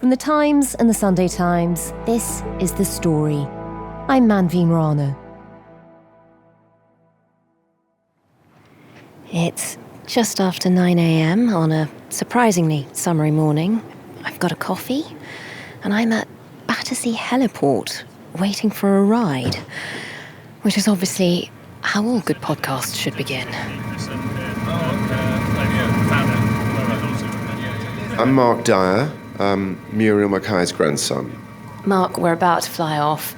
From the Times and the Sunday Times, this is The Story. I'm Manveen Rana. It's just after 9 a.m. on a surprisingly summery morning. I've got a coffee, and I'm at Battersea Heliport, waiting for a ride, which is obviously how all good podcasts should begin. I'm Mark Dyer, Muriel McKay's grandson. Mark, we're about to fly off.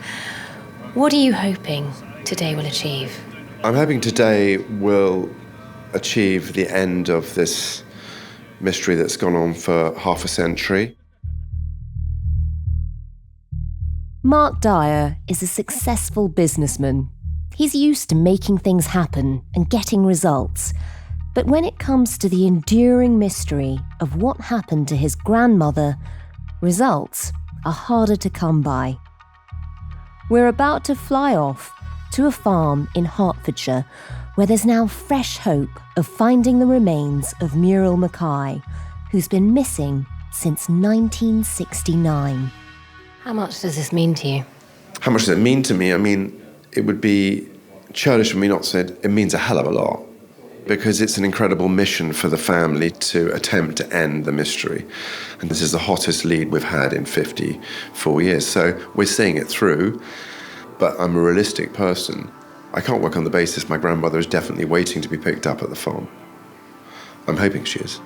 What are you hoping today will achieve? I'm hoping today will achieve the end of this mystery that's gone on for half a century. Mark Dyer is a successful businessman. He's used to making things happen and getting results. But when it comes to the enduring mystery of what happened to his grandmother, results are harder to come by. We're about to fly off to a farm in Hertfordshire where there's now fresh hope of finding the remains of Muriel McKay, who's been missing since 1969. How much does this mean to you? How much does it mean to me? I mean, it would be churlish for me not to say it means a hell of a lot, because it's an incredible mission for the family to attempt to end the mystery. And this is the hottest lead we've had in 54 years. So we're seeing it through, but I'm a realistic person. I can't work on the basis my grandmother is definitely waiting to be picked up at the farm. I'm hoping she is.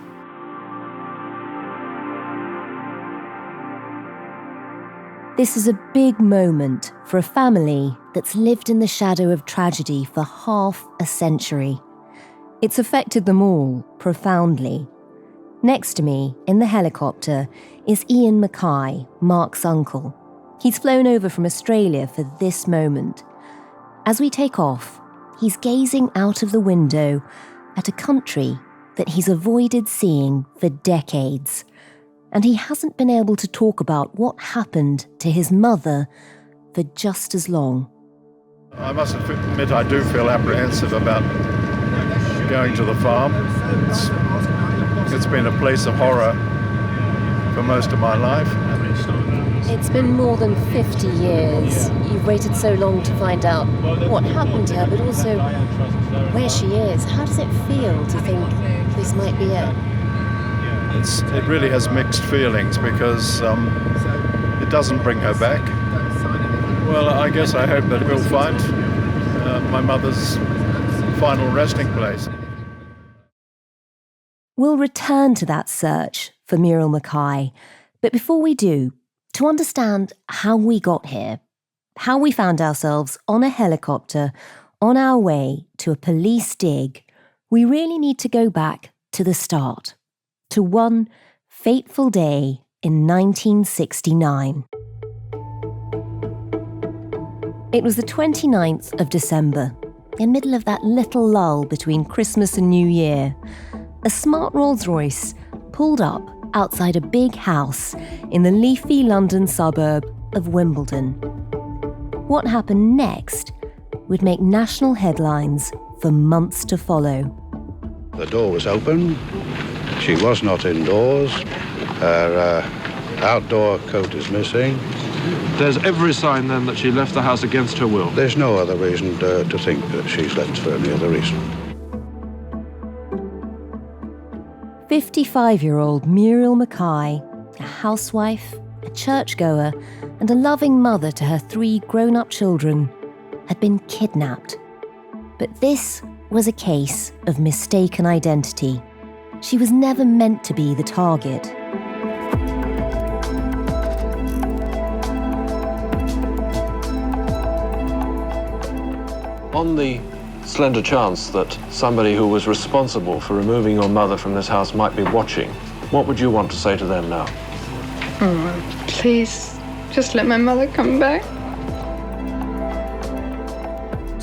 This is a big moment for a family that's lived in the shadow of tragedy for half a century. It's affected them all profoundly. Next to me, in the helicopter, is Ian McKay, Mark's uncle. He's flown over from Australia for this moment. As we take off, he's gazing out of the window at a country that he's avoided seeing for decades. And he hasn't been able to talk about what happened to his mother for just as long. I must admit I do feel apprehensive about going to the farm. It's been a place of horror for most of my life. It's been more than 50 years. You've waited so long to find out what happened to her, but also where she is. How does it feel to think this might be it? It really has mixed feelings because it doesn't bring her back. Well, I guess I hope that we'll find my mother's final resting place. We'll return to that search for Muriel McKay, but before we do, to understand how we got here, how we found ourselves on a helicopter on our way to a police dig, we really need to go back to the start, to one fateful day in 1969. It was the 29th of December, in the middle of that little lull between Christmas and New Year. A smart Rolls-Royce pulled up outside a big house in the leafy London suburb of Wimbledon. What happened next would make national headlines for months to follow. The door was open. She was not indoors. Her outdoor coat is missing. There's every sign then that she left the house against her will. There's no other reason to think that she's left for any other reason. 55-year-old Muriel McKay, a housewife, a churchgoer, and a loving mother to her 3 grown-up children, had been kidnapped. But this was a case of mistaken identity. She was never meant to be the target. On the slender chance that somebody who was responsible for removing your mother from this house might be watching, what would you want to say to them now? Oh, please, just let my mother come back.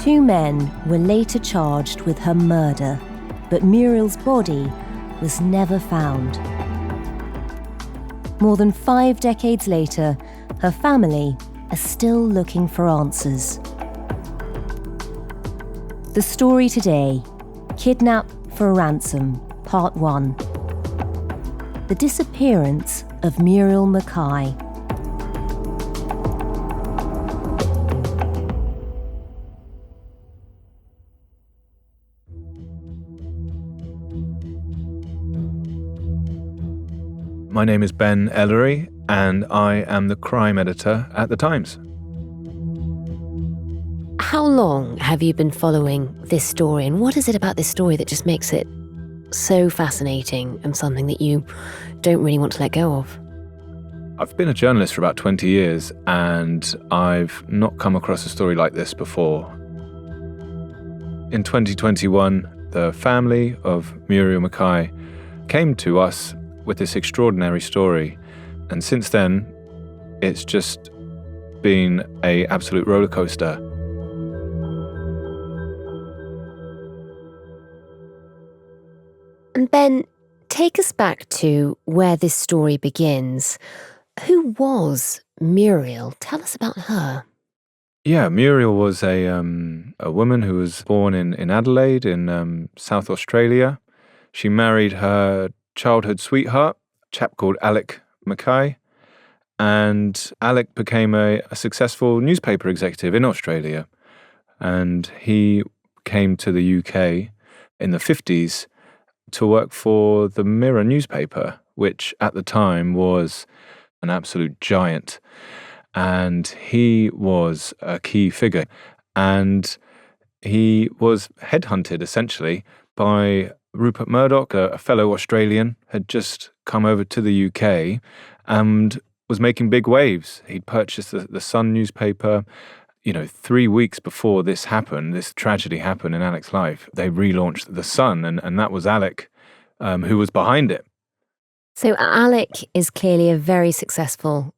2 men were later charged with her murder, but Muriel's body was never found. More than 5 decades later, her family are still looking for answers. The story today, Kidnap for Ransom, Part 1. The disappearance of Muriel McKay. My name is Ben Ellery, and I am the crime editor at The Times. How long have you been following this story, and what is it about this story that just makes it so fascinating and something that you don't really want to let go of? I've been a journalist for about 20 years, and I've not come across a story like this before. In 2021, the family of Muriel McKay came to us with this extraordinary story, and since then, it's just been an absolute roller coaster. And Ben, take us back to where this story begins. Who was Muriel? Tell us about her. Yeah, Muriel was a woman who was born in Adelaide in South Australia. She married her childhood sweetheart, a chap called Alec McKay, and Alec became a successful newspaper executive in Australia. And he came to the UK in the 50s to work for the Mirror newspaper, which at the time was an absolute giant. And he was a key figure. And he was headhunted, essentially, by Rupert Murdoch, a fellow Australian, had just come over to the UK and was making big waves. He'd purchased the Sun newspaper. 3 weeks before this happened, this tragedy happened in Alec's life, they relaunched the Sun, and that was Alec who was behind it. So Alec is clearly a very successful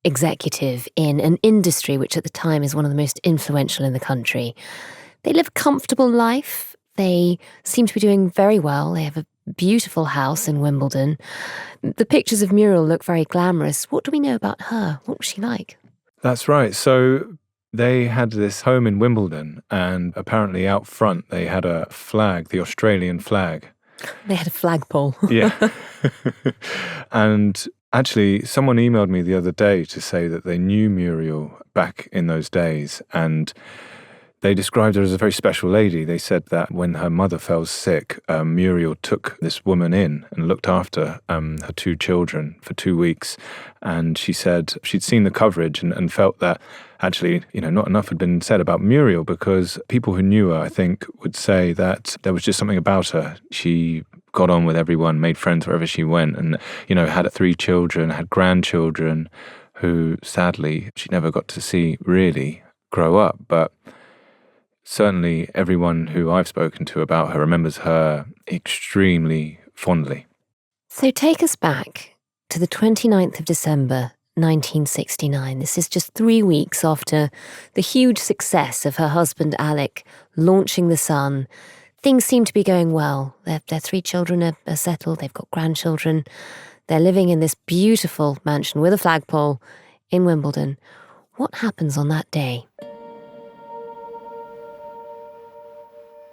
executive in an industry which at the time is one of the most influential in the country. They live a comfortable life. They seem to be doing very well. They have a beautiful house in Wimbledon. The pictures of Muriel look very glamorous. What do we know about her? What was she like? That's right. So they had this home in Wimbledon, and apparently out front they had a flag, the Australian flag. They had a flagpole. Yeah. And actually, someone emailed me the other day to say that they knew Muriel back in those days, and they described her as a very special lady. They said that when her mother fell sick, Muriel took this woman in and looked after her 2 children for 2 weeks. And she said she'd seen the coverage and felt that actually, not enough had been said about Muriel, because people who knew her, I think, would say that there was just something about her. She got on with everyone, made friends wherever she went, and, had 3 children, had grandchildren who, sadly, she never got to see really grow up. But certainly everyone who I've spoken to about her remembers her extremely fondly. So take us back to the 29th of December, 1969. This is just 3 weeks after the huge success of her husband Alec launching the Sun. Things seem to be going well. Their 3 children are settled. They've got grandchildren. They're living in this beautiful mansion with a flagpole in Wimbledon. What happens on that day?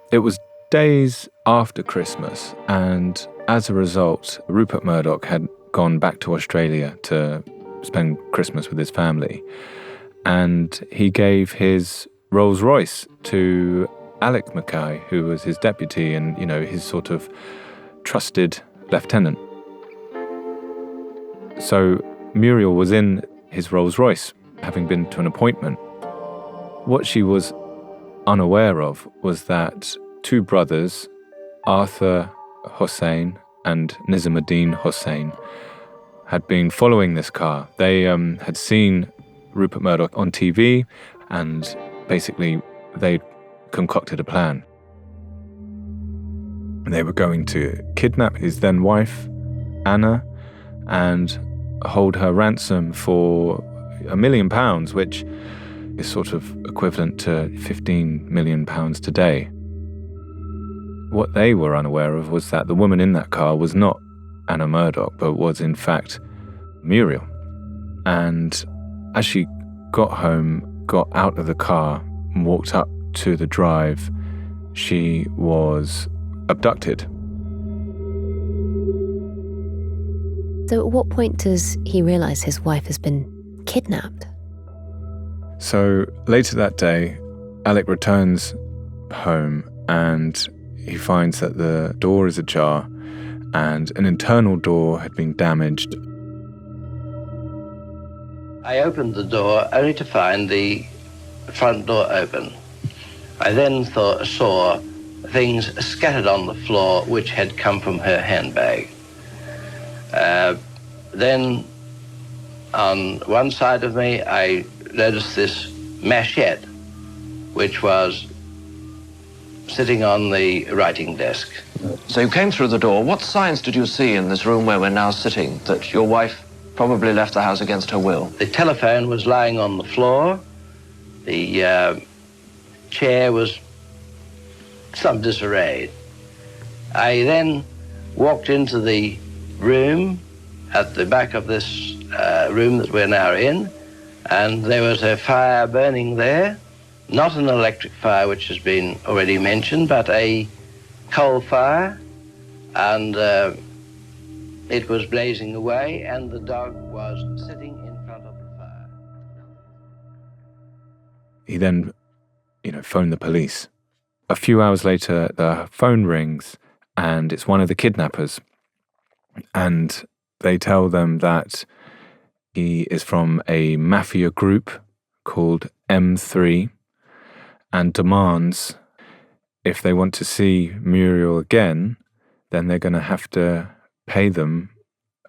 It was days after Christmas, and as a result, Rupert Murdoch had gone back to Australia to spend Christmas with his family, and he gave his Rolls Royce to Alec McKay, who was his deputy and, his sort of trusted lieutenant. So Muriel was in his Rolls Royce, having been to an appointment. What she was unaware of was that 2 brothers, Arthur Hossain and Nizamuddin Hossain, had been following this car. They had seen Rupert Murdoch on TV, and basically they'd concocted a plan. They were going to kidnap his then wife, Anna, and hold her ransom for £1 million, which is sort of equivalent to £15 million today. What they were unaware of was that the woman in that car was not Anna Murdoch, but was in fact Muriel. And as she got home, got out of the car, and walked up to the drive, she was abducted. So at what point does he realise his wife has been kidnapped? So later that day, Alec returns home and he finds that the door is ajar and an internal door had been damaged. I opened the door only to find the front door open. I then saw things scattered on the floor which had come from her handbag. Then on one side of me, I noticed this machete, which was sitting on the writing desk. So you came through the door. What signs did you see in this room where we're now sitting that your wife probably left the house against her will? The telephone was lying on the floor. The chair was some disarray. I then walked into the room at the back of this room that we're now in, and there was a fire burning there. Not an electric fire, which has been already mentioned, but a coal fire, and it was blazing away, and the dog was sitting in front of the fire. He then, phoned the police. A few hours later, the phone rings, and it's one of the kidnappers. And they tell them that he is from a mafia group called M3 and demands if they want to see Muriel again, then they're going to have to pay them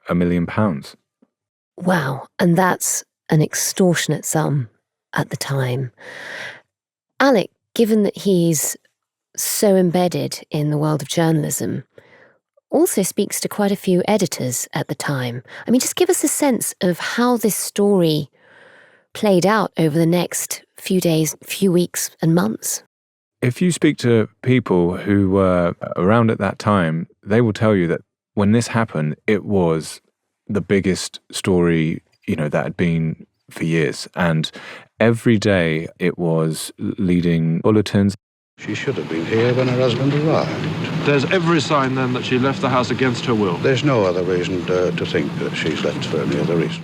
£1 million. Wow, and that's an extortionate sum at the time. Alec, given that he's so embedded in the world of journalism, also speaks to quite a few editors at the time. I mean, just give us a sense of how this story played out over the next few days, few weeks and months. If you speak to people who were around at that time, they will tell you that when this happened, it was the biggest story, that had been for years. And every day it was leading bulletins. She should have been here when her husband arrived. There's every sign then that she left the house against her will. There's no other reason to think that she's left for any other reason.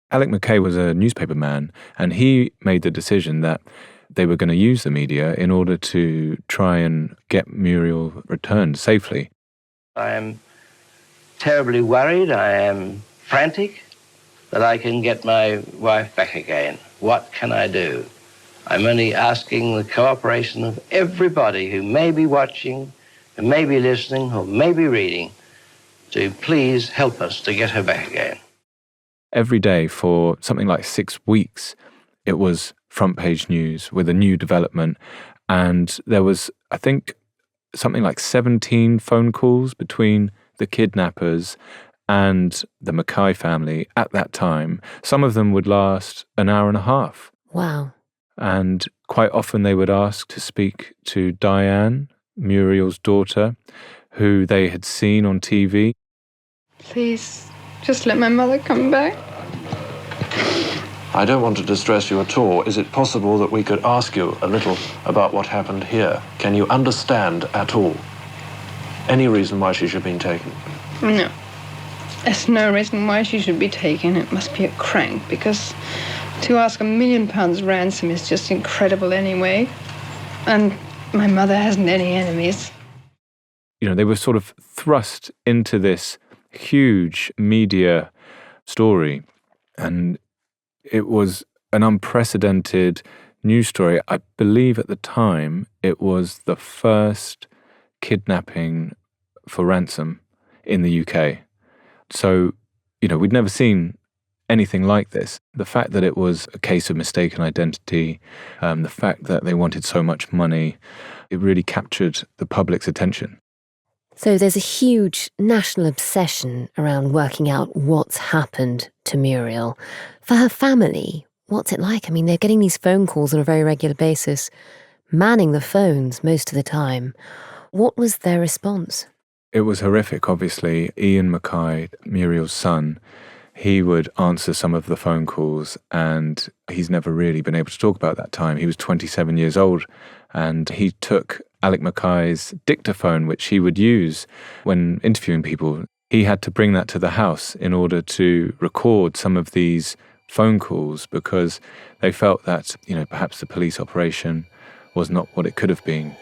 Alec McKay was a newspaperman, and he made the decision that they were going to use the media in order to try and get Muriel returned safely. I am terribly worried. I am frantic that I can get my wife back again. What can I do? I'm only asking the cooperation of everybody who may be watching, who may be listening, who may be reading, to please help us to get her back again. Every day for something like 6 weeks, it was front page news with a new development. And there was, I think, something like 17 phone calls between the kidnappers and the McKay family at that time. Some of them would last an hour and a half. Wow. And quite often they would ask to speak to Diane, Muriel's daughter, who they had seen on TV. Please, just let my mother come back. I don't want to distress you at all. Is it possible that we could ask you a little about what happened here? Can you understand at all any reason why she should have been taken? No. There's no reason why she should be taken. It must be a crank, because to ask £1 million ransom is just incredible anyway. And my mother hasn't any enemies. They were sort of thrust into this huge media story, and it was an unprecedented news story. I believe at the time it was the first kidnapping for ransom in the UK. So, we'd never seen anything like this. The fact that it was a case of mistaken identity, the fact that they wanted so much money, it really captured the public's attention. So there's a huge national obsession around working out what's happened to Muriel. For her family, what's it like? I mean, they're getting these phone calls on a very regular basis, manning the phones most of the time. What was their response? It was horrific, obviously. Ian McKay, Muriel's son, he would answer some of the phone calls, and he's never really been able to talk about that time. He was 27 years old, and he took Alec McKay's dictaphone, which he would use when interviewing people. he had to bring that to the house in order to record some of these phone calls because they felt that, perhaps the police operation was not what it could have been.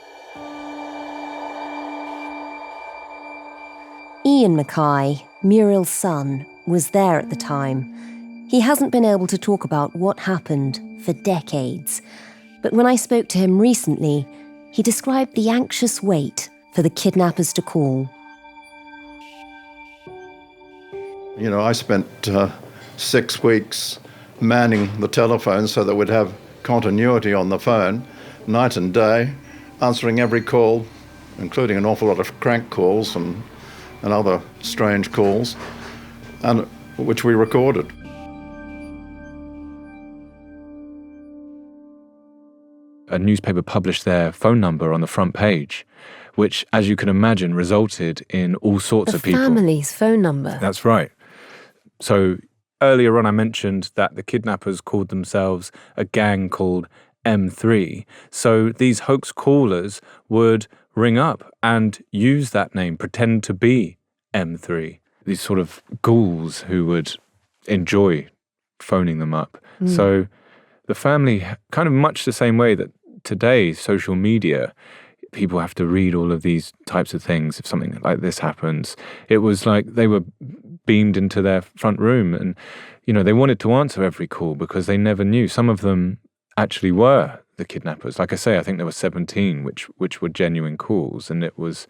Ian McKay, Muriel's son, was there at the time. He hasn't been able to talk about what happened for decades, but when I spoke to him recently, he described the anxious wait for the kidnappers to call. I spent 6 weeks manning the telephone so that we'd have continuity on the phone, night and day, answering every call, including an awful lot of crank calls and other strange calls, and which we recorded. A newspaper published their phone number on the front page, which, as you can imagine, resulted in all sorts of people. The family's phone number. That's right. So earlier on I mentioned that the kidnappers called themselves a gang called M3. So these hoax callers would ring up and use that name, pretend to be M3. These sort of ghouls who would enjoy phoning them up. So the family, kind of much the same way that today, social media, people have to read all of these types of things if something like this happens. It was like they were beamed into their front room and, they wanted to answer every call because they never knew. Some of them actually were the kidnappers. Like I say, I think there were 17 which were genuine calls, and it was,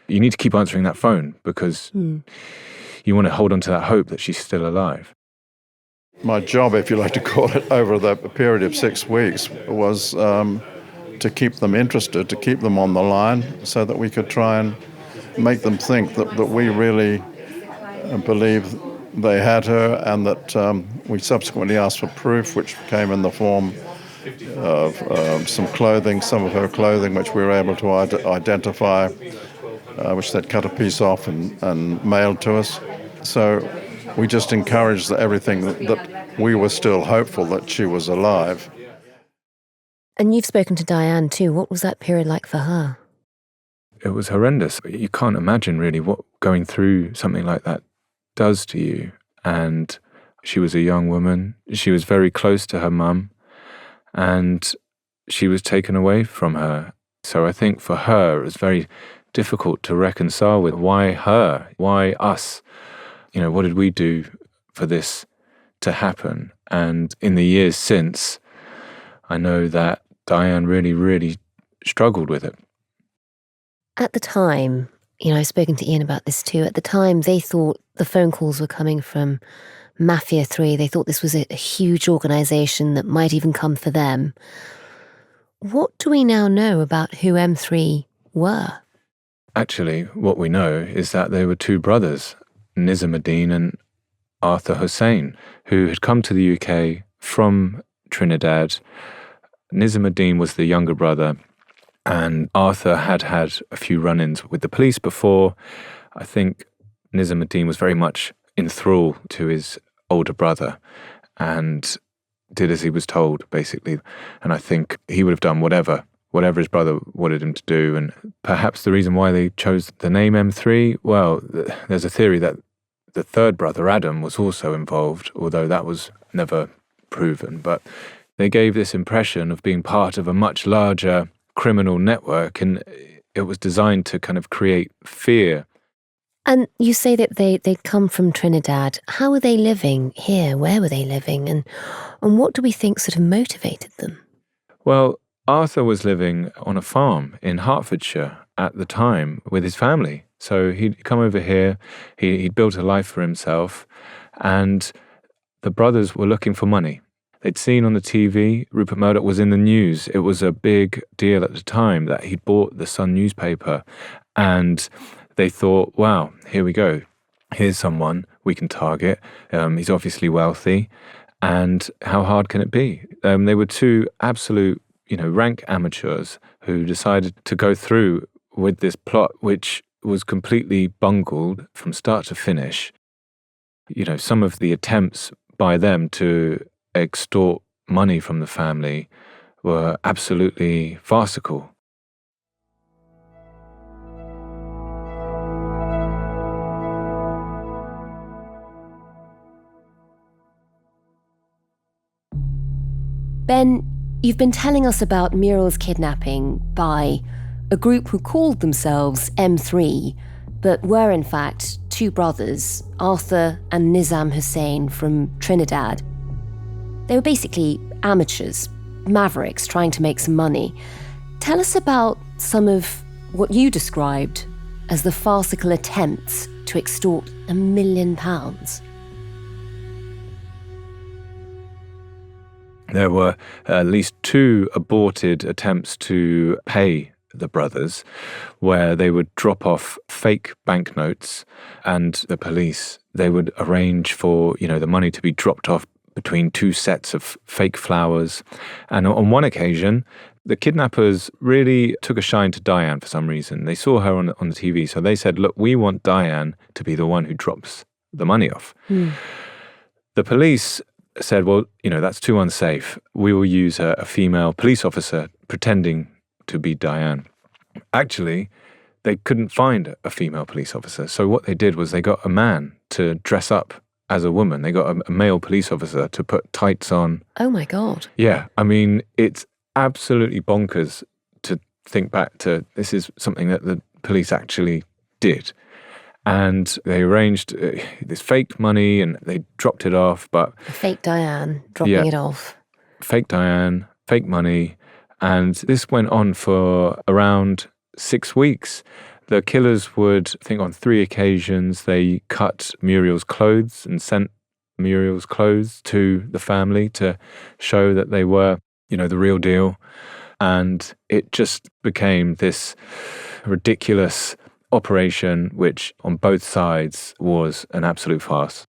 you need to keep answering that phone because you want to hold on to that hope that she's still alive. My job, if you like to call it, over the period of 6 weeks was to keep them interested, to keep them on the line so that we could try and make them think that we really believe they had her, and that we subsequently asked for proof, which came in the form of some clothing, some of her clothing, which we were able to identify, which they'd cut a piece off and mailed to us. So we just encouraged everything that we were still hopeful that she was alive. And you've spoken to Diane too. What was that period like for her? It was horrendous. You can't imagine really what going through something like that does to you. And she was a young woman. She was very close to her mum, and she was taken away from her. So I think for her, it was very difficult to reconcile with why her, why us? What did we do for this to happen? And in the years since, I know that Diane really, really struggled with it. At the time, I've spoken to Ian about this too. At the time, they thought the phone calls were coming from Mafia 3. They thought this was a huge organisation that might even come for them. What do we now know about who M3 were? Actually, what we know is that they were two brothers, Nizamuddin and Arthur Hussain, who had come to the UK from Trinidad. Nizamuddin was the younger brother, and Arthur had had a few run-ins with the police before. I think Nizamuddin was very much in thrall to his older brother and did as he was told, basically. And I think he would have done whatever his brother wanted him to do. And perhaps the reason why they chose the name M3, well, there's a theory that the third brother, Adam, was also involved, although that was never proven. But they gave this impression of being part of a much larger criminal network, and it was designed to kind of create fear. And you say that they'd come from Trinidad. How were they living here? Where were they living? And what do we think sort of motivated them? Well, Arthur was living on a farm in Hertfordshire at the time with his family. So he'd come over here, he'd built a life for himself, and the brothers were looking for money. They'd seen on the TV, Rupert Murdoch was in the news. It was a big deal at the time that he'd bought the Sun newspaper, and they thought, wow, here we go. Here's someone we can target. He's obviously wealthy, and how hard can it be? They were two absolute, rank amateurs who decided to go through with this plot, which was completely bungled from start to finish. Some of the attempts by them to extort money from the family were absolutely farcical. Ben, you've been telling us about Muriel's kidnapping by a group who called themselves M3, but were in fact two brothers, Arthur and Nizam Hussain from Trinidad. They were basically amateurs, mavericks trying to make some money. Tell us about some of what you described as the farcical attempts to extort £1 million. There were at least 2 aborted attempts to pay the brothers, where they would drop off fake banknotes, and the police, they would arrange for, the money to be dropped off between 2 sets of fake flowers. And on one occasion, the kidnappers really took a shine to Diane for some reason. They saw her on the TV, so they said, look, we want Diane to be the one who drops the money off. The police said, well, that's too unsafe. We will use a female police officer pretending to be Diane. Actually, they couldn't find a female police officer. So what they did was they got a man to dress up as a woman. They got a male police officer to put tights on. Oh my God. Yeah. I mean, it's absolutely bonkers to think back to this is something that the police actually did. And they arranged this fake money and they dropped it off, but... Fake Diane dropping it off. Fake Diane, fake money. And this went on for around 6 weeks. The killers would, I think on 3 occasions, they cut Muriel's clothes and sent Muriel's clothes to the family to show that they were, the real deal. And it just became this ridiculous operation, which on both sides was an absolute farce.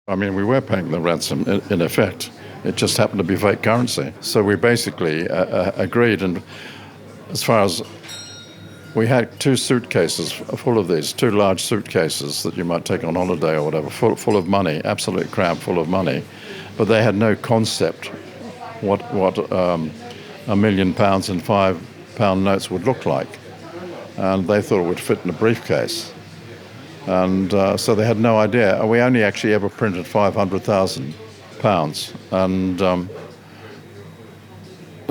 I mean, we were paying the ransom in effect. It just happened to be fake currency. So we basically agreed, and as far as we had 2 suitcases full of these, 2 large suitcases that you might take on holiday or whatever, full of money, absolutely crammed full of money, but they had no concept what £1 million in £5 notes would look like. And they thought it would fit in a briefcase. And so they had no idea. We only actually ever printed £500,000. And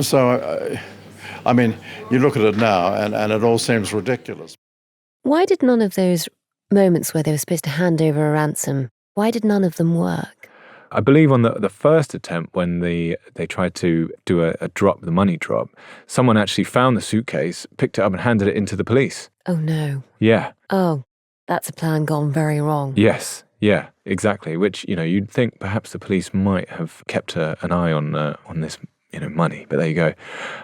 so, I mean, you look at it now and it all seems ridiculous. Why did none of those moments where they were supposed to hand over a ransom, why did none of them work? I believe on the first attempt when they tried to do a drop, the money drop, someone actually found the suitcase, picked it up and handed it into the police. Oh no. Yeah. Oh, that's a plan gone very wrong. Yes. Yeah, exactly. Which, you'd think perhaps the police might have kept an eye on this, money. But there you go.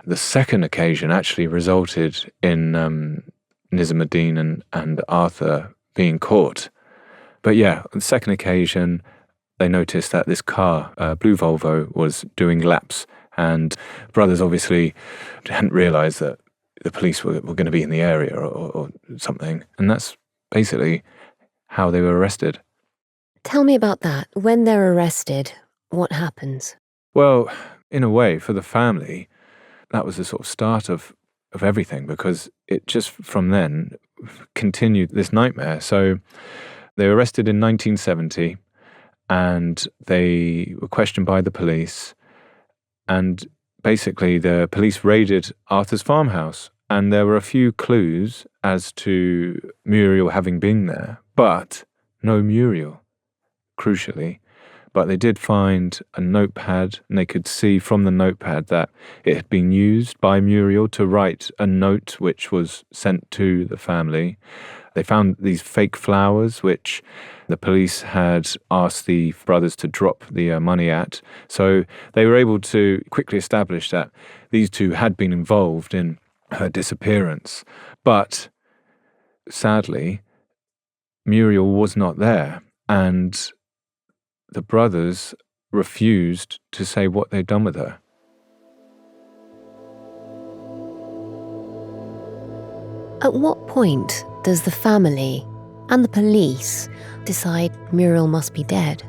The second occasion actually resulted in Nizamuddin and Arthur being caught. But yeah, on the second occasion, they noticed that this car, blue Volvo, was doing laps, and brothers obviously hadn't realised that the police were going to be in the area or something, and that's basically how they were arrested. Tell me about that. When they're arrested, what happens? Well, in a way, for the family, that was the sort of start of everything, because it just from then continued this nightmare. So they were arrested in 1970. And they were questioned by the police, and basically the police raided Arthur's farmhouse, and there were a few clues as to Muriel having been there, but no Muriel, crucially. But they did find a notepad, and they could see from the notepad that it had been used by Muriel to write a note which was sent to the family. They found these fake flowers, which the police had asked the brothers to drop the money at. So they were able to quickly establish that these 2 had been involved in her disappearance. But sadly, Muriel was not there, and the brothers refused to say what they'd done with her. At what point does the family and the police decide Muriel must be dead?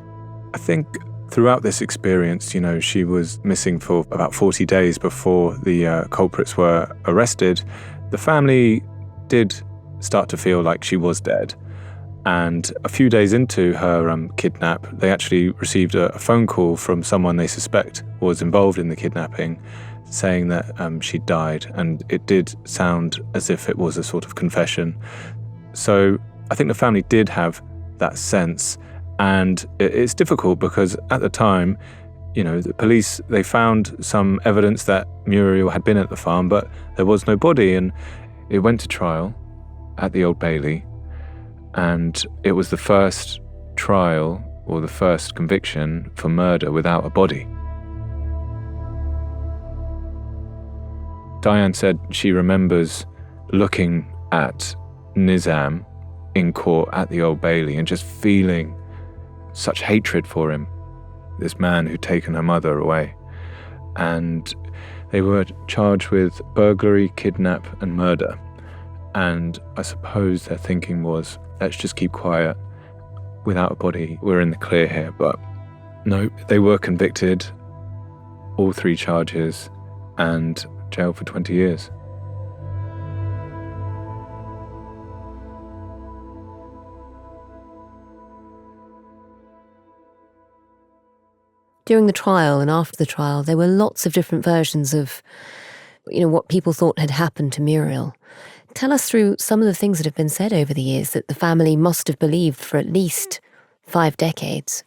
I think throughout this experience, she was missing for about 40 days before the culprits were arrested. The family did start to feel like she was dead. And a few days into her kidnap, they actually received a phone call from someone they suspect was involved in the kidnapping, saying that she died. And it did sound as if it was a sort of confession. So I think the family did have that sense. And it's difficult because at the time, the police, they found some evidence that Muriel had been at the farm, but there was no body. And it went to trial at the Old Bailey. And it was the first trial or the first conviction for murder without a body. Diane said she remembers looking at Nizam in court at the Old Bailey and just feeling such hatred for him, this man who'd taken her mother away. And they were charged with burglary, kidnap, and murder. And I suppose their thinking was, let's just keep quiet. Without a body, we're in the clear here. But no, they were convicted, all 3 charges, and jailed for 20 years. During the trial and after the trial, there were lots of different versions of, what people thought had happened to Muriel. Tell us through some of the things that have been said over the years that the family must have believed for at least 5 decades.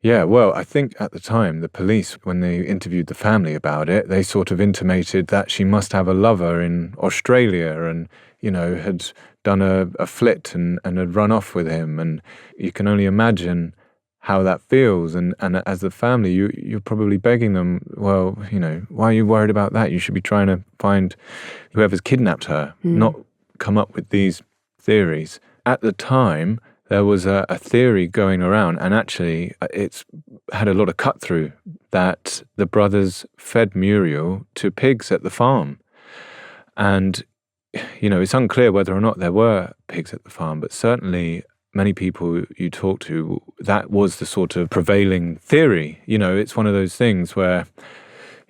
Yeah, well, I think at the time, the police, when they interviewed the family about it, they sort of intimated that she must have a lover in Australia and, had done a flit and had run off with him. And you can only imagine how that feels. And as the family, you're probably begging them, well, why are you worried about that? You should be trying to find whoever's kidnapped her, not come up with these theories. At the time, there was a theory going around, and actually it's had a lot of cut through, that the brothers fed Muriel to pigs at the farm. And, it's unclear whether or not there were pigs at the farm, but certainly many people you talk to, that was the sort of prevailing theory. It's one of those things where,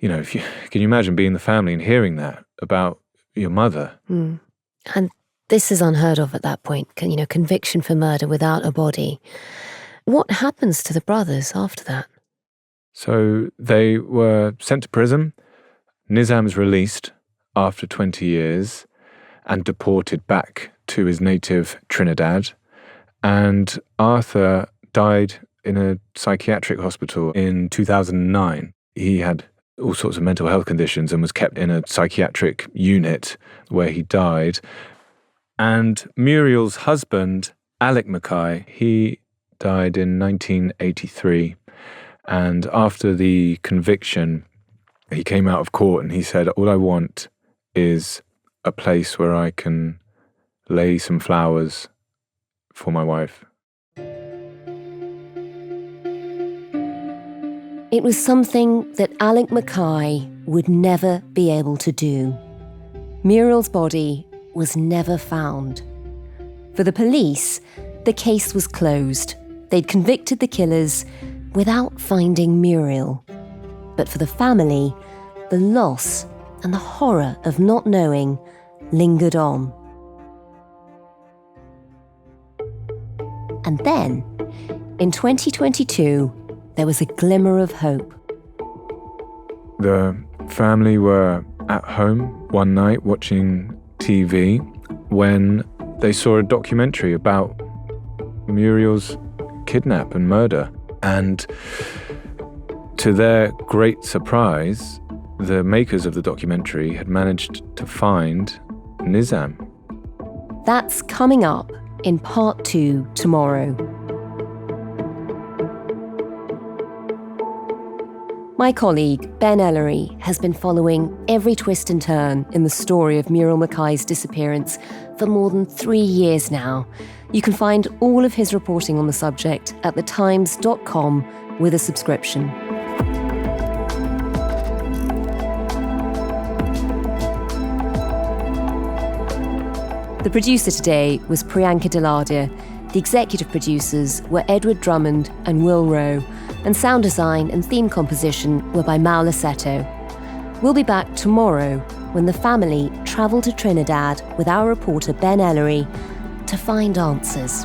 can you imagine being the family and hearing that about your mother? And this is unheard of at that point, conviction for murder without a body. What happens to the brothers after that? So they were sent to prison. Nizam's released after 20 years and deported back to his native Trinidad. And Arthur died in a psychiatric hospital in 2009. He had all sorts of mental health conditions and was kept in a psychiatric unit where he died. And Muriel's husband, Alec McKay, he died in 1983. And after the conviction, he came out of court and he said, all I want is a place where I can lay some flowers for my wife. It was something that Alec McKay would never be able to do. Muriel's body was never found. For the police, the case was closed. They'd convicted the killers without finding Muriel. But for the family, the loss and the horror of not knowing lingered on. And then, in 2022, there was a glimmer of hope. The family were at home one night watching TV when they saw a documentary about Muriel's kidnap and murder. And to their great surprise, the makers of the documentary had managed to find Nizam. That's coming up in part 2 tomorrow. My colleague, Ben Ellery, has been following every twist and turn in the story of Muriel McKay's disappearance for more than 3 years now. You can find all of his reporting on the subject at thetimes.com with a subscription. The producer today was Priyanka Deladia. The executive producers were Edward Drummond and Will Rowe, and sound design and theme composition were by Mal Lassetto. We'll be back tomorrow when the family travel to Trinidad with our reporter Ben Ellery to find answers.